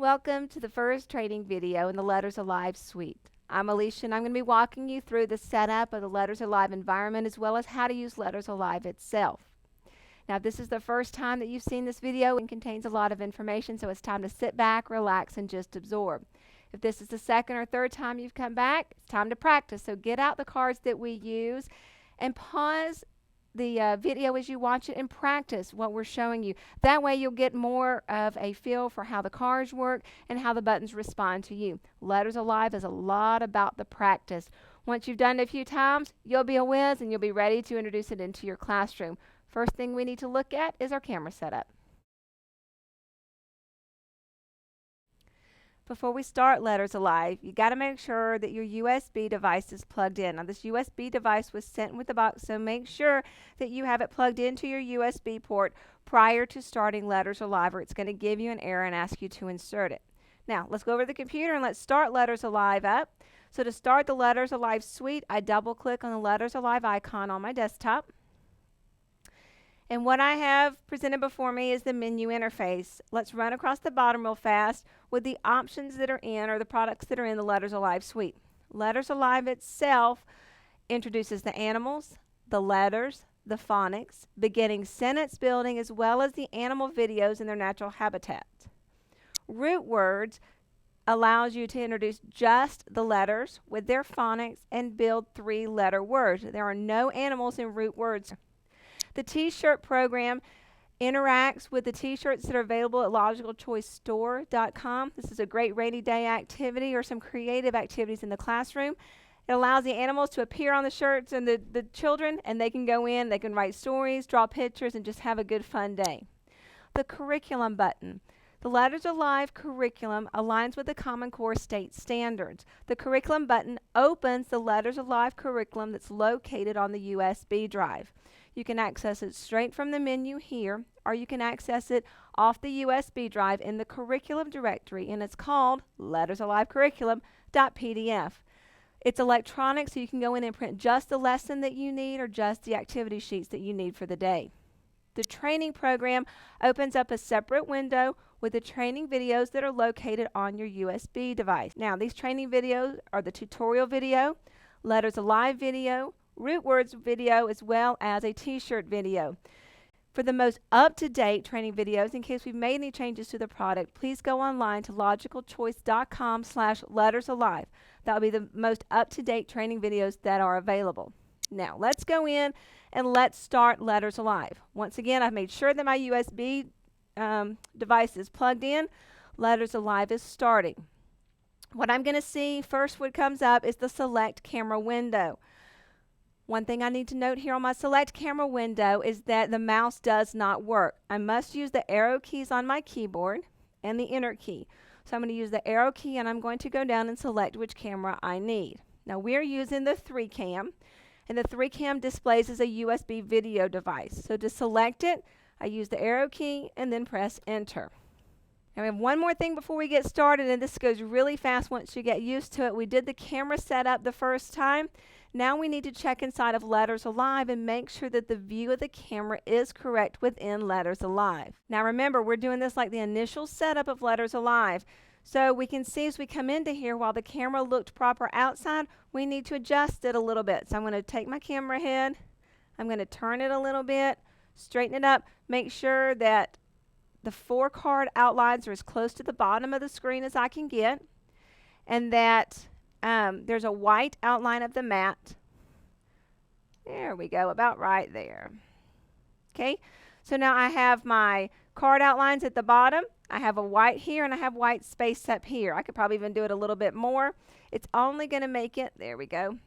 Welcome to the first training video in the Letters Alive suite. I'm Alicia and I'm going to be walking you through the setup of the Letters Alive environment as well as how to use Letters Alive itself. Now, if this is the first time that you've seen this video, it contains a lot of information, so it's time to sit back, relax, and just absorb. If this is the second or third time you've come back, it's time to practice. So get out the cards that we use and pause the video as you watch it and practice what we're showing you. That way you'll get more of a feel for how the cards work and how the buttons respond to you. Letters Alive is a lot about the practice. Once you've done it a few times, you'll be a whiz and you'll be ready to introduce it into your classroom. First thing we need to look at is our camera setup. Before we start Letters Alive, you got to make sure that your USB device is plugged in. Now, this USB device was sent with the box, so make sure that you have it plugged into your USB port prior to starting Letters Alive, or it's going to give you an error and ask you to insert it. Now, let's go over to the computer and let's start Letters Alive up. So to start the Letters Alive suite, I double-click on the Letters Alive icon on my desktop. And what I have presented before me is the menu interface. Let's run across the bottom real fast with the options that are in, or the products that are in the Letters Alive suite. Letters Alive itself introduces the animals, the letters, the phonics, beginning sentence building, as well as the animal videos in their natural habitat. Root Words allows you to introduce just the letters with their phonics and build 3-letter words. There are no animals in Root Words. The T-shirt program interacts with the T-shirts that are available at logicalchoicestore.com. This is a great rainy day activity or some creative activities in the classroom. It allows the animals to appear on the shirts and the children, and they can go in, they can write stories, draw pictures, and just have a good fun day. The curriculum button. The Letters Alive curriculum aligns with the Common Core state standards. The curriculum button opens the Letters Alive curriculum that's located on the USB drive. You can access it straight from the menu here, or you can access it off the USB drive in the curriculum directory, and it's called Letters Alive Curriculum.pdf. It's electronic, so you can go in and print just the lesson that you need or just the activity sheets that you need for the day. The training program opens up a separate window with the training videos that are located on your USB device. Now, these training videos are the tutorial video, Letters Alive video, Root Words video, as well as a T-shirt video. For the most up-to-date training videos, in case we've made any changes to the product, please go online to logicalchoice.com/lettersalive. That will be the most up-to-date training videos that are available. Now, let's go in and let's start Letters Alive. Once again, I've made sure that my USB device is plugged in. Letters Alive is starting. What I'm going to see first, what comes up, is the Select Camera window. One thing I need to note here on my Select Camera window is that the mouse does not work. I must use the arrow keys on my keyboard and the Enter key. So I'm going to use the arrow key and I'm going to go down and select which camera I need. Now, we're using the 3-cam, and the 3-cam displays as a USB video device. So to select it, I use the arrow key and then press Enter. Now, we have one more thing before we get started, and this goes really fast once you get used to it. We did the camera setup the first time. Now we need to check inside of Letters Alive and make sure that the view of the camera is correct within Letters Alive. Now remember, we're doing this like the initial setup of Letters Alive. So we can see as we come into here, while the camera looked proper outside, we need to adjust it a little bit. So I'm going to take my camera head, I'm going to turn it a little bit, straighten it up, make sure that the 4 card outlines are as close to the bottom of the screen as I can get, and that there's a white outline of the mat. There we go, about right there. Okay, so now I have my card outlines at the bottom. I have a white here, and I have white space up here. I could probably even do it a little bit more. It's only going to make it, there we go,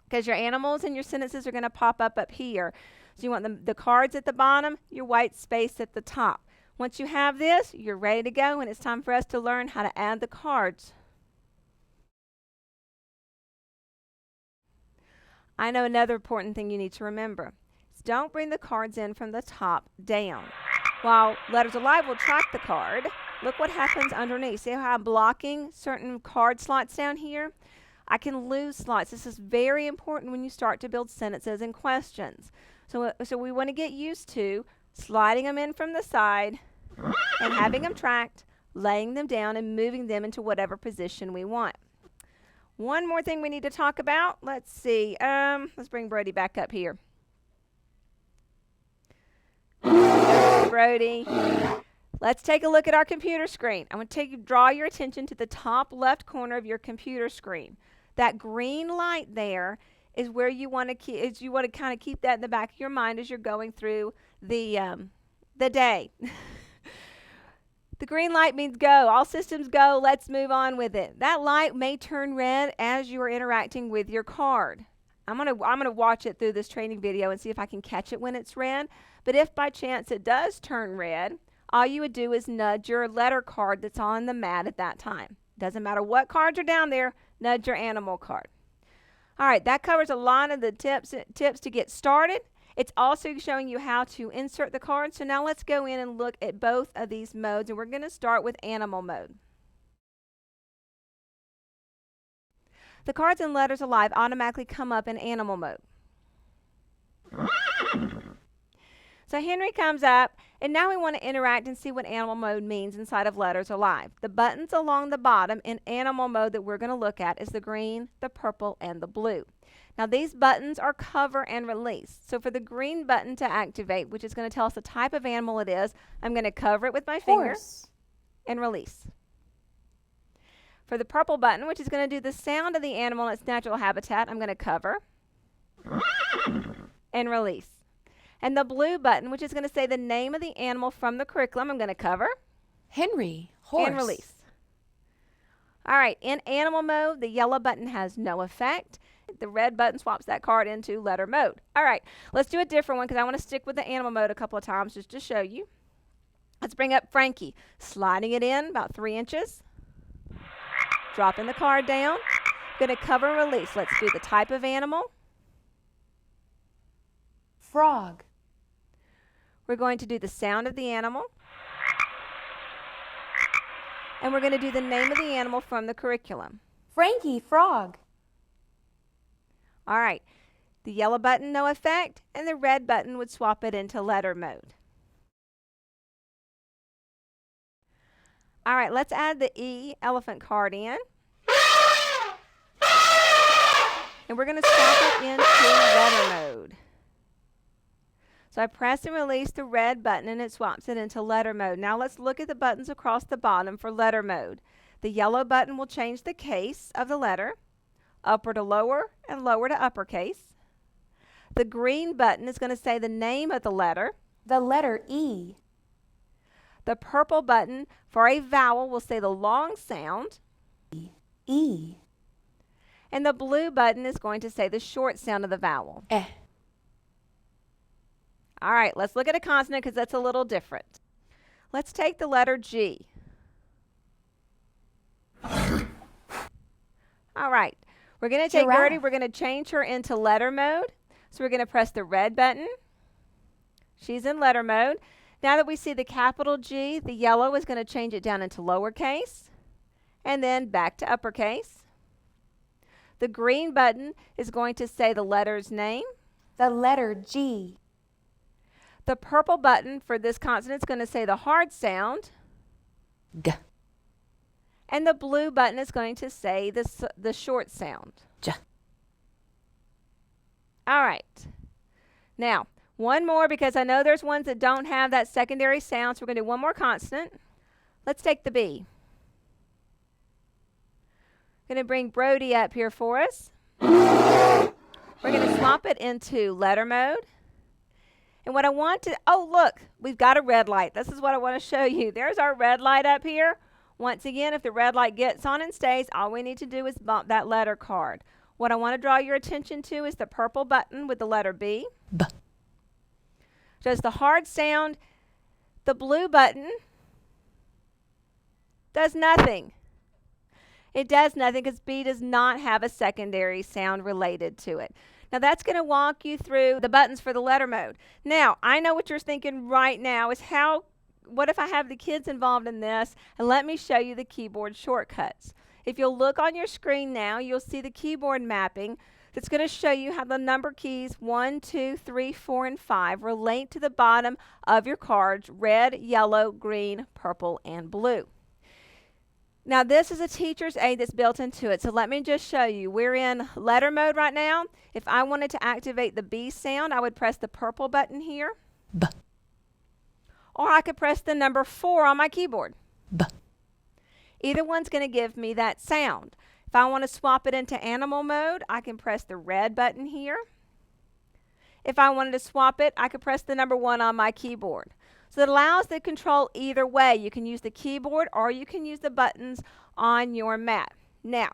because your animals and your sentences are going to pop up here. So you want the cards at the bottom, your white space at the top. Once you have this, you're ready to go, and it's time for us to learn how to add the cards. I know another important thing you need to remember is don't bring the cards in from the top down. While Letters Alive will track the card, look what happens underneath. See how I'm blocking certain card slots down here? I can lose slots. This is very important when you start to build sentences and questions. So we want to get used to sliding them in from the side and having them tracked, laying them down and moving them into whatever position we want. One more thing we need to talk about. Let's see. Let's bring Brody back up here. Brody. Let's take a look at our computer screen. I want to draw your attention to the top left corner of your computer screen. That green light there is where you want to kind of keep that in the back of your mind as you're going through the day. The green light means go. All systems go. Let's move on with it. That light may turn red as you are interacting with your card. I'm gonna watch it through this training video and see if I can catch it when it's red. But if by chance it does turn red, all you would do is nudge your letter card that's on the mat at that time. Doesn't matter what cards are down there, nudge your animal card. All right, that covers a lot of the tips to get started. It's also showing you how to insert the card. So now let's go in and look at both of these modes, and we're going to start with animal mode. The cards and letters alive automatically come up in animal mode. So Henry comes up, and now we want to interact and see what animal mode means inside of letters alive. The buttons along the bottom in animal mode that we're going to look at is the green, the purple, and the blue. Now these buttons are cover and release. So for the green button to activate, which is going to tell us the type of animal it is, I'm going to cover it with my finger and release. For the purple button, which is going to do the sound of the animal in its natural habitat, I'm going to cover and release. And the blue button, which is going to say the name of the animal from the curriculum, I'm going to cover Henry, horse, and release. All right, in animal mode, the yellow button has no effect. The red button swaps that card into letter mode. All right, let's do a different one because I want to stick with the animal mode a couple of times just to show you. Let's bring up Frankie, sliding it in about 3 inches. Dropping the card down. Going to cover and release. Let's do the type of animal. frog, We're going to do the sound of the animal. And we're going to do the name of the animal from the curriculum. Frankie, frog, All right, the yellow button, no effect, and the red button would swap it into letter mode. All right, let's add the E elephant card in. And we're going to swap it into letter mode. So I press and release the red button and it swaps it into letter mode. Now let's look at the buttons across the bottom for letter mode. The yellow button will change the case of the letter, upper to lower and lower to uppercase. The green button is going to say the name of the letter. the letter E, The purple button for a vowel will say the long sound. E, And the blue button is going to say the short sound of the vowel. eh, All right, let's look at a consonant because that's a little different. Let's take the letter G. All right, we're going to take Giraffe. Gertie, we're going to change her into letter mode. So we're going to press the red button. She's in letter mode. Now that we see the capital G, the yellow is going to change it down into lowercase and then back to uppercase. The green button is going to say the letter's name. the letter G, The purple button for this consonant is going to say the hard sound. G, And the blue button is going to say the short sound. J, All right. Now, one more because I know there's ones that don't have that secondary sound. So we're going to do one more consonant. Let's take the B. Going to bring Brody up here for us. We're going to swap it into letter mode. And what I want to, oh look, we've got a red light. This is what I want to show you. There's our red light up here. Once again, if the red light gets on and stays, all we need to do is bump that letter card. What I want to draw your attention to is the purple button with the letter B. B, Does the hard sound. The blue button does nothing. It does nothing because B does not have a secondary sound related to it. Now that's going to walk you through the buttons for the letter mode. Now, I know what you're thinking right now is what if I have the kids involved in this? And let me show you the keyboard shortcuts. If you'll look on your screen now, you'll see the keyboard mapping that's going to show you how the number keys 1, 2, 3, 4, and 5 relate to the bottom of your cards: red, yellow, green, purple, and blue. Now this is a teacher's aid that's built into it. So let me just show you. We're in letter mode right now. If I wanted to activate the B sound, I would press the purple button here. B. Or I could press the number 4 on my keyboard. B. Either one's going to give me that sound. If I want to swap it into animal mode, I can press the red button here. If I wanted to swap it, I could press the number 1 on my keyboard. So it allows the control either way. You can use the keyboard or you can use the buttons on your mat. Now,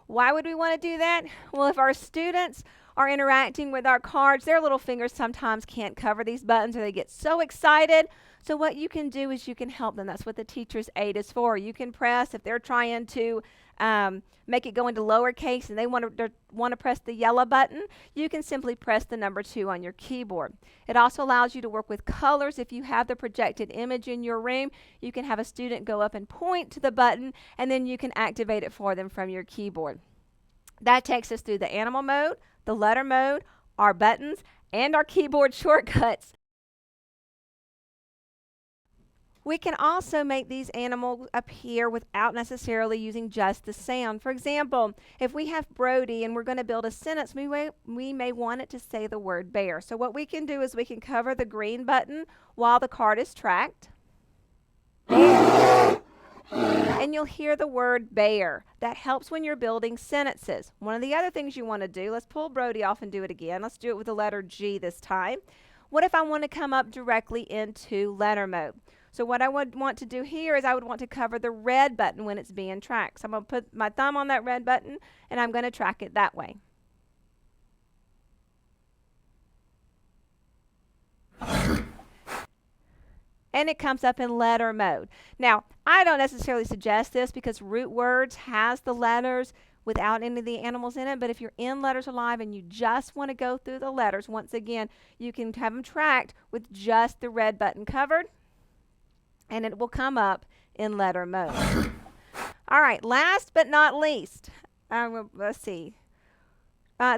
why would we want to do that? Well, if our students are interacting with our cards, their little fingers sometimes can't cover these buttons or they get so excited. So what you can do is you can help them. That's what the teacher's aid is for. You can press, if they're trying to make it go into lowercase and they want to press the yellow button, you can simply press the number 2 on your keyboard. It also allows you to work with colors. If you have the projected image in your room, you can have a student go up and point to the button and then you can activate it for them from your keyboard. That takes us through the animal mode, the letter mode, our buttons, and our keyboard shortcuts. We can also make these animals appear without necessarily using just the sound. For example, if we have Brody and we're going to build a sentence, we may want it to say the word bear. So what we can do is we can cover the green button while the card is tracked. Bear. And you'll hear the word bear. That helps when you're building sentences. One of the other things you want to do, let's pull Brody off and do it again. Let's do it with the letter G this time. What if I want to come up directly into letter mode? So what I would want to do here is I would want to cover the red button when it's being tracked. So I'm going to put my thumb on that red button and I'm going to track it that way. And it comes up in letter mode. Now, I don't necessarily suggest this because Root Words has the letters without any of the animals in it, but if you're in Letters Alive and you just want to go through the letters, once again, you can have them tracked with just the red button covered, and it will come up in letter mode. All right, last but not least, let's see.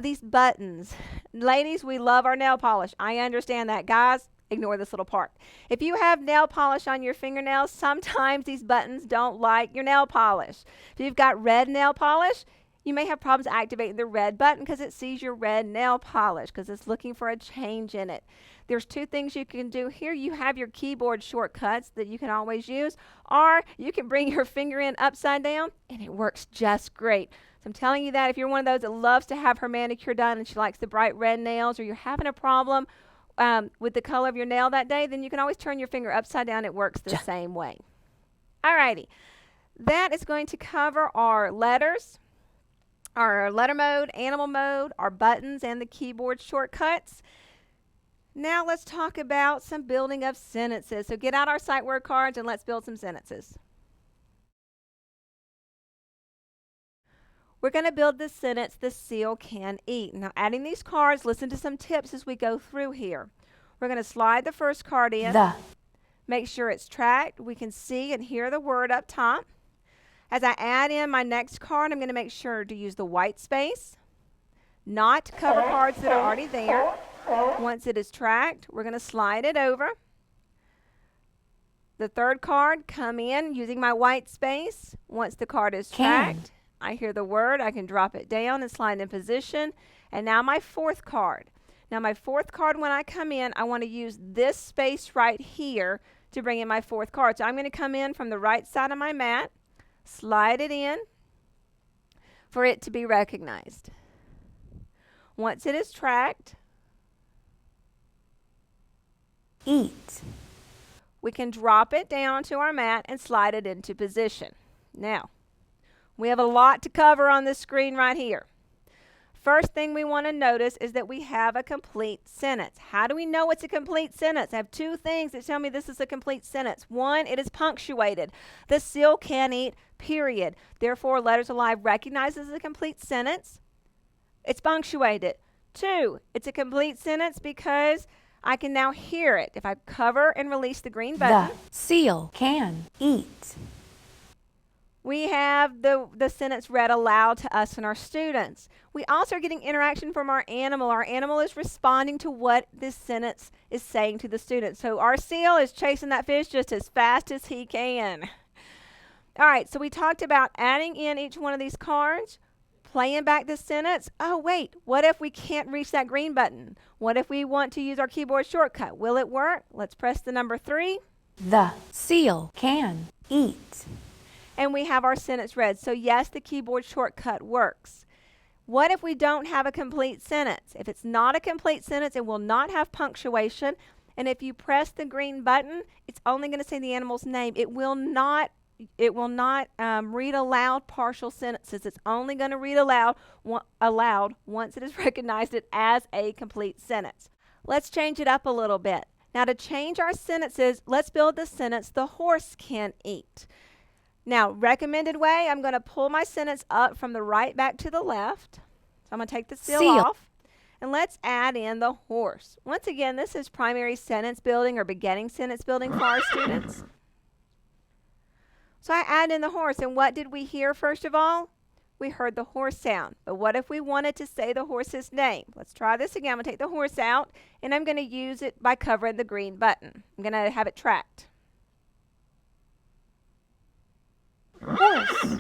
These buttons. Ladies, we love our nail polish. I understand that. Guys, ignore this little part. If you have nail polish on your fingernails, sometimes these buttons don't like your nail polish. If you've got red nail polish, you may have problems activating the red button because it sees your red nail polish because it's looking for a change in it. There's 2 things you can do here. You have your keyboard shortcuts that you can always use, or you can bring your finger in upside down and it works just great. So I'm telling you that if you're one of those that loves to have her manicure done and she likes the bright red nails, or you're having a problem with the color of your nail that day, then you can always turn your finger upside down. It works the same way. Alrighty, that is going to cover our letters, our letter mode, animal mode, our buttons, and the keyboard shortcuts. Now let's talk about some building of sentences. So get out our sight word cards and let's build some sentences. We're going to build this sentence, the seal can eat. Now adding these cards, listen to some tips as we go through here. We're going to slide the first card in. The. Make sure it's tracked. We can see and hear the word up top. As I add in my next card, I'm going to make sure to use the white space, not cover cards that are already there. Once it is tracked, we're going to slide it over. The third card, come in using my white space. Once the card is tracked, I hear the word. I can drop it down and slide in position. And now my fourth card. Now my fourth card, when I come in, I want to use this space right here to bring in my fourth card. So I'm going to come in from the right side of my mat, slide it in for it to be recognized. Once it is tracked, Eat. we can drop it down to our mat and slide it into position. Now, we have a lot to cover on this screen right here. First thing we want to notice is that we have a complete sentence. How do we know it's a complete sentence? I have 2 things that tell me this is a complete sentence. 1, it is punctuated. The seal can eat, period. Therefore, Letters Alive recognizes a complete sentence. It's punctuated. 2, it's a complete sentence because I can now hear it. If I cover and release the green button, The seal can eat. we have the sentence read aloud to us and our students. We also are getting interaction from our animal. Our animal is responding to what this sentence is saying to the student. So our seal is chasing that fish just as fast as he can. All right, so we talked about adding in each one of these cards, playing back the sentence. Oh, wait, what if we can't reach that green button? What if we want to use our keyboard shortcut? Will it work? Let's press the number 3. The seal can eat. And we have our sentence read. So yes, the keyboard shortcut works. What if we don't have a complete sentence? If it's not a complete sentence, it will not have punctuation. And if you press the green button, it's only going to say the animal's name. It will not read aloud partial sentences. It's only going to read aloud once it has recognized it as a complete sentence. Let's change it up a little bit. Now, to change our sentences, let's build the sentence, the horse can eat. Now, recommended way, I'm going to pull my sentence up from the right back to the left. So I'm going to take the seal off. And let's add in the horse. Once again, this is primary sentence building or beginning sentence building for our students. So I add in the horse. And what did we hear first of all? We heard the horse sound. But what if we wanted to say the horse's name? Let's try this again. I'm going to take the horse out, and I'm going to use it by covering the green button. I'm going to have it tracked. Horse.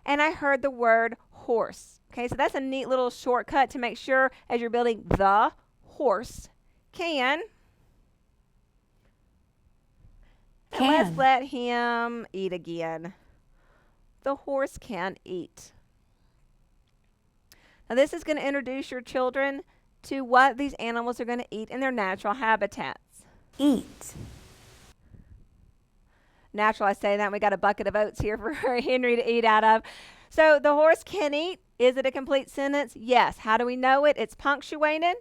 And I heard the word horse. Okay, so that's a neat little shortcut to make sure as you're building the horse can. And let's let him eat again. The horse can eat. Now this is going to introduce your children to what these animals are going to eat in their natural habitats. Eat. Natural, I say that. We got a bucket of oats here for Henry to eat out of. So the horse can eat. Is it a complete sentence? Yes. How do we know it? It's punctuated.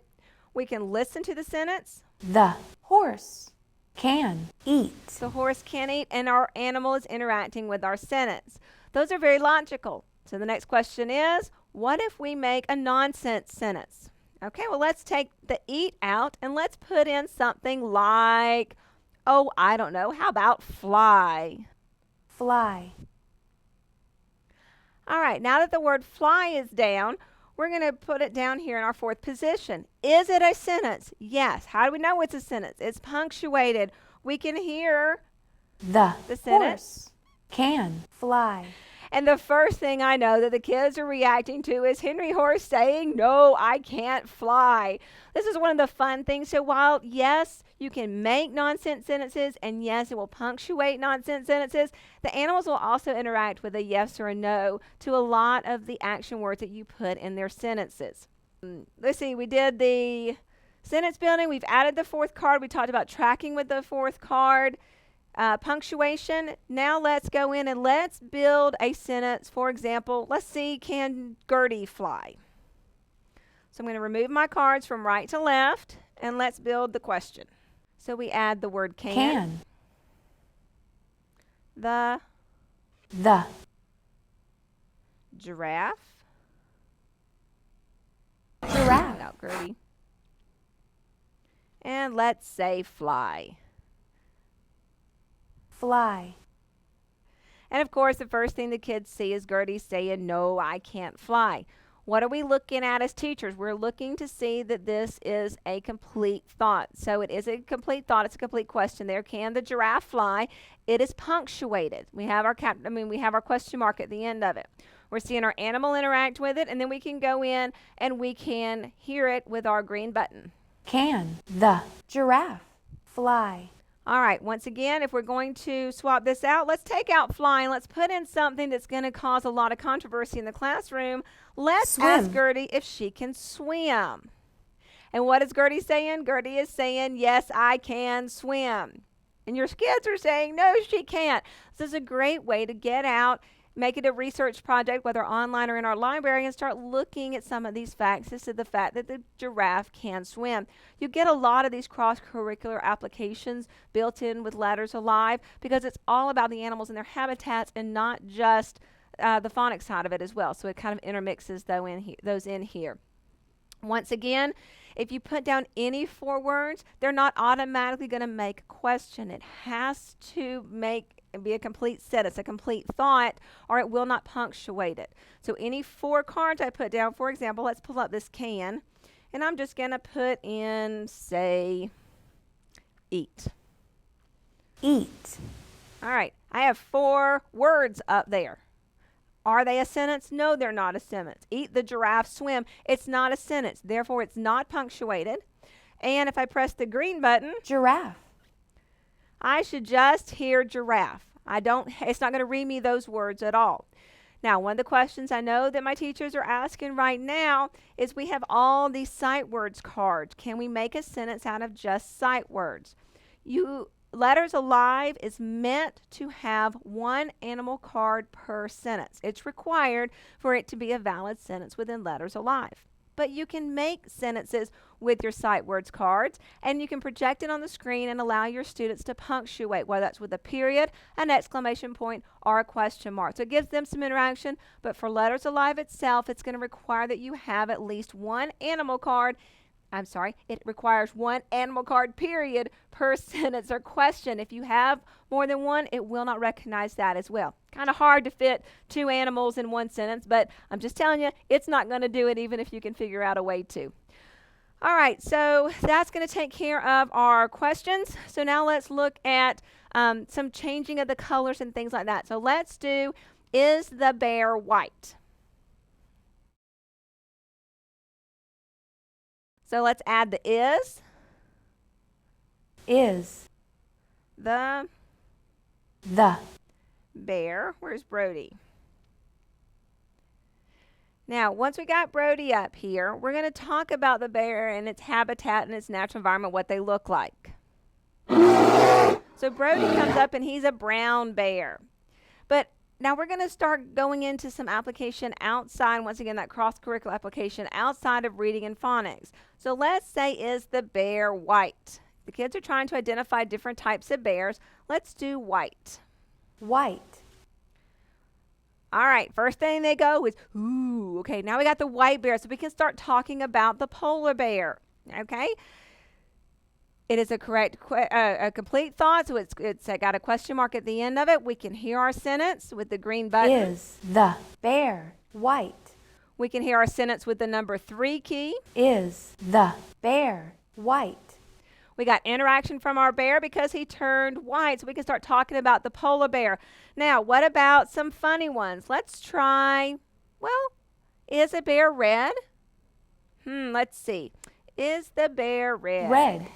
We can listen to the sentence. The horse can eat. The horse can eat, and our animal is interacting with our sentence. Those are very logical. So the next question is, what if we make a nonsense sentence? Okay, well, let's take the eat out and let's put in something like, oh, I don't know, how about fly? Fly. All right, now that the word fly is down, we're going to put it down here in our 4th position. Is it a sentence? Yes. How do we know it's a sentence? It's punctuated. We can hear the sentence. Horse can fly. And the first thing I know that the kids are reacting to is Henry Horse saying, no, I can't fly. This is one of the fun things. So while, yes, you can make nonsense sentences, and yes, it will punctuate nonsense sentences, the animals will also interact with a yes or a no to a lot of the action words that you put in their sentences. Let's see, we did the sentence building. We've added the 4th card. We talked about tracking with the 4th card. Punctuation. Now let's go in and let's build a sentence. For example, let's see, can Gertie fly? So I'm going to remove my cards from right to left, and let's build the question. So we add the word can. The giraffe. Out Gertie. And let's say fly. Fly. And of course, the first thing the kids see is Gertie saying, no, I can't fly. What are we looking at as teachers? We're looking to see that this is a complete thought. So it is a complete thought. It's a complete question there. Can the giraffe fly? It is punctuated. We have our we have our question mark at the end of it. We're seeing our animal interact with it, and then we can go in and we can hear it with our green button. Can the giraffe fly? All right, once again, if we're going to swap this out, let's take out flying. Let's put in something that's going to cause a lot of controversy in the classroom. Let's ask Gertie if she can swim. And what is Gertie saying? Gertie is saying, yes, I can swim. And your kids are saying, no, she can't. This is a great way to get out, make it a research project, whether online or in our library, and start looking at some of these facts as to the fact that the giraffe can swim. You get a lot of these cross-curricular applications built in with Letters Alive because it's all about the animals and their habitats and not just the phonics side of it as well. So it kind of intermixes those in here. Once again, if you put down any 4 words, they're not automatically going to make a question. It has to be a complete sentence, a complete thought, or it will not punctuate it. So any 4 cards I put down, for example, let's pull up this can, and I'm just going to put in, say, eat. Eat. All right, I have 4 words up there. Are they a sentence? No, they're not a sentence. Eat the giraffe, swim. It's not a sentence. Therefore, it's not punctuated. And if I press the green button, giraffe, I should just hear giraffe. It's not going to read me those words at all. Now, one of the questions I know that my teachers are asking right now is we have all these sight words cards. Can we make a sentence out of just sight words? Letters Alive is meant to have 1 animal card per sentence. It's required for it to be a valid sentence within Letters Alive. But you can make sentences with your sight words cards, and you can project it on the screen and allow your students to punctuate, whether that's with a period, an exclamation point, or a question mark. So it gives them some interaction, but for Letters Alive itself, it's going to require that you have at least 1 animal card. It requires 1 animal card period per sentence or question. If you have more than 1, it will not recognize that as well. Kind of hard to fit 2 animals in 1 sentence, but I'm just telling you, it's not going to do it even if you can figure out a way to. All right, so that's going to take care of our questions. So now let's look at some changing of the colors and things like that. So let's do, is the bear white? So let's add the is. The bear. Where's Brody? Now, once we got Brody up here, we're going to talk about the bear and its habitat and its natural environment, what they look like. So Brody comes up and he's a brown bear. But now we're going to start going into some application outside, once again, that cross-curricular application outside of reading and phonics. So let's say, is the bear white? The kids are trying to identify different types of bears. Let's do white. All right, first thing they go is, ooh, okay, now we got the white bear, so we can start talking about the polar bear, okay? It is a complete thought, so it's got a question mark at the end of it. We can hear our sentence with the green button. Is the bear white? We can hear our sentence with the number 3 key. Is the bear white? We got interaction from our bear because he turned white, so we can start talking about the polar bear. Now, what about some funny ones? Let's try, well, is a bear red? Let's see. Is the bear red?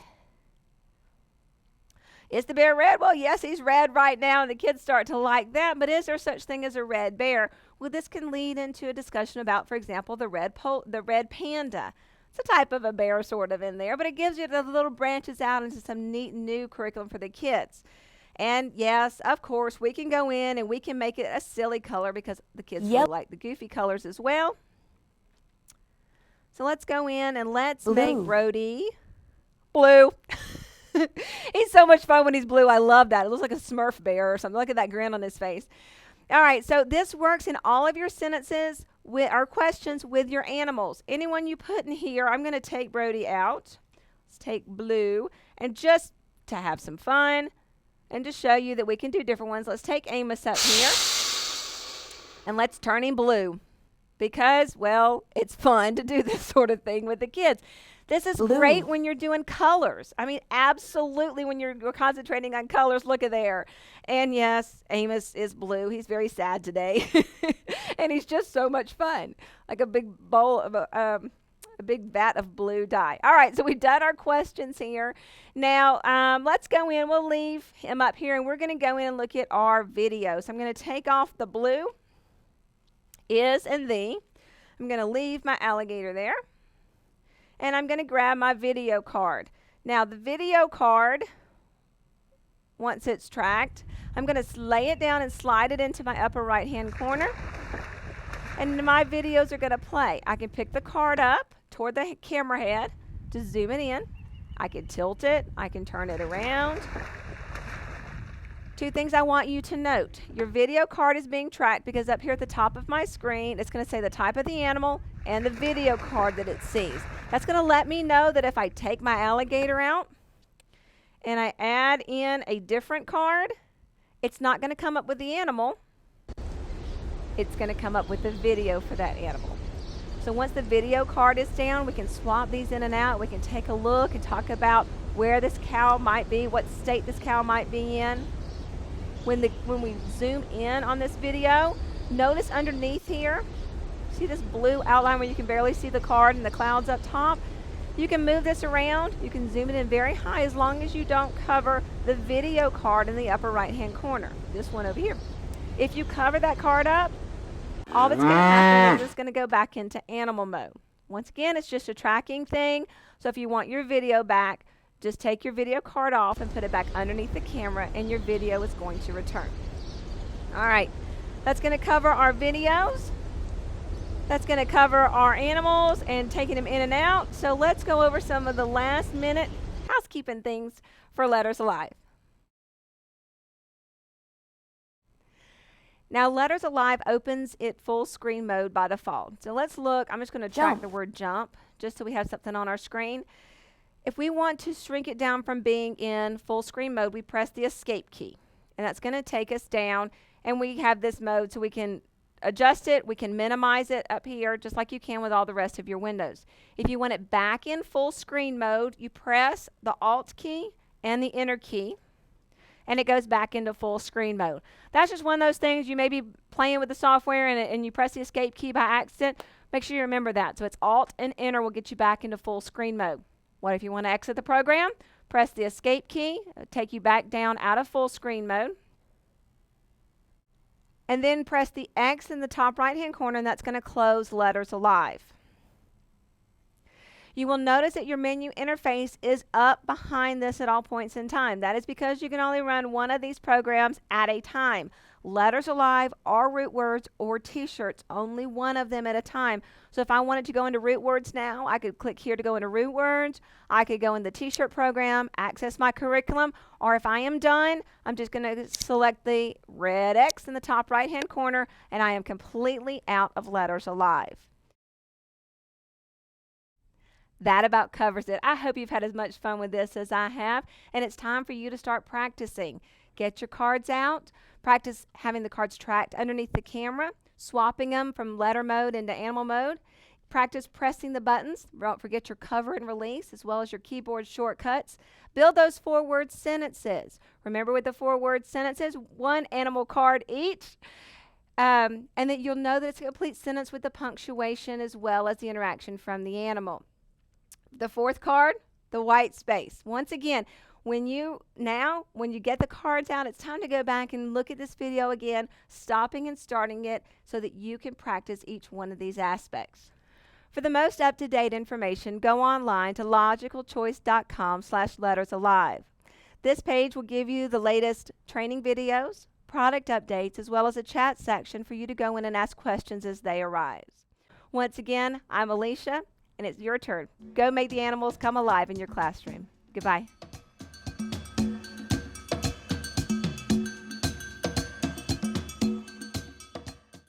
Is the bear red? Well, yes, he's red right now, and the kids start to like that, but is there such thing as a red bear? Well, this can lead into a discussion about, for example, the red panda. It's a type of a bear sort of in there, but it gives you the little branches out into some neat new curriculum for the kids. And yes, of course, we can go in and we can make it a silly color because the kids really like the goofy colors as well. So let's go in and let's make Brody blue. He's so much fun when he's blue. I love that. It looks like a Smurf bear or something. Look at that grin on his face. All right, so this works in all of your sentences with our questions with your animals. Anyone you put in here, I'm going to take Brody out. Let's take blue, and just to have some fun and to show you that we can do different ones, let's take Amos up here and let's turn him blue because, well, it's fun to do this sort of thing with the kids. This is great when you're doing colors. I mean, absolutely when you're concentrating on colors, look at there. And yes, Amos is blue. He's very sad today. And he's just so much fun. Like a big bowl of a big vat of blue dye. All right, so we've done our questions here. Now, let's go in. We'll leave him up here, and we're going to go in and look at our video. So I'm going to take off the blue, is and the. I'm going to leave my alligator there. And I'm going to grab my video card. Now, the video card, once it's tracked, I'm going to lay it down and slide it into my upper right-hand corner. And my videos are going to play. I can pick the card up toward the camera head to zoom it in. I can tilt it. I can turn it around. 2 things I want you to note. Your video card is being tracked because up here at the top of my screen, it's going to say the type of the animal and the video card that it sees. That's going to let me know that if I take my alligator out and I add in a different card, it's not going to come up with the animal. It's going to come up with the video for that animal. So once the video card is down, we can swap these in and out. We can take a look and talk about where this cow might be, what state this cow might be in. When we zoom in on this video, notice underneath here, see this blue outline where you can barely see the card and the clouds up top? You can move this around. You can zoom it in very high as long as you don't cover the video card in the upper right hand corner. This one over here. If you cover that card up, all that's going to happen is it's going to go back into animal mode. Once again, it's just a tracking thing. So if you want your video back, just take your video card off and put it back underneath the camera and your video is going to return. All right, that's going to cover our videos. That's going to cover our animals and taking them in and out. So let's go over some of the last minute housekeeping things for Letters Alive. Now, Letters Alive opens it full screen mode by default. So let's look. I'm just going to track the word jump just so we have something on our screen. If we want to shrink it down from being in full screen mode, we press the escape key. And that's going to take us down. And we have this mode so we can adjust it. We can minimize it up here just like you can with all the rest of your windows. If you want it back in full screen mode, you press the Alt key and the Enter key. And it goes back into full screen mode. That's just one of those things you may be playing with the software and you press the escape key by accident. Make sure you remember that. So it's Alt and Enter will get you back into full screen mode. What if you want to exit the program? Press the escape key, take you back down out of full screen mode. And then press the X in the top right hand corner and that's going to close Letters Alive. You will notice that your menu interface is up behind this at all points in time. That is because you can only run one of these programs at a time. Letters Alive or Root Words or T-shirts, only one of them at a time. So if I wanted to go into Root Words now, I could click here to go into Root Words. I could go in the T-shirt program, access my curriculum, or if I am done, I'm just going to select the red X in the top right-hand corner, and I am completely out of Letters Alive. That about covers it. I hope you've had as much fun with this as I have, and it's time for you to start practicing. Get your cards out, practice having the cards tracked underneath the camera, swapping them from letter mode into animal mode. Practice pressing the buttons. Don't forget your cover and release as well as your keyboard shortcuts. Build those 4-word sentences. Remember with the 4-word sentences, one animal card each. And then you'll know that it's a complete sentence with the punctuation as well as the interaction from the animal. The 4th card, the white space. Once again, when you get the cards out, it's time to go back and look at this video again, stopping and starting it so that you can practice each one of these aspects. For the most up-to-date information, go online to logicalchoice.com/lettersalive. This page will give you the latest training videos, product updates, as well as a chat section for you to go in and ask questions as they arise. Once again, I'm Alicia, and it's your turn. Go make the animals come alive in your classroom. Goodbye.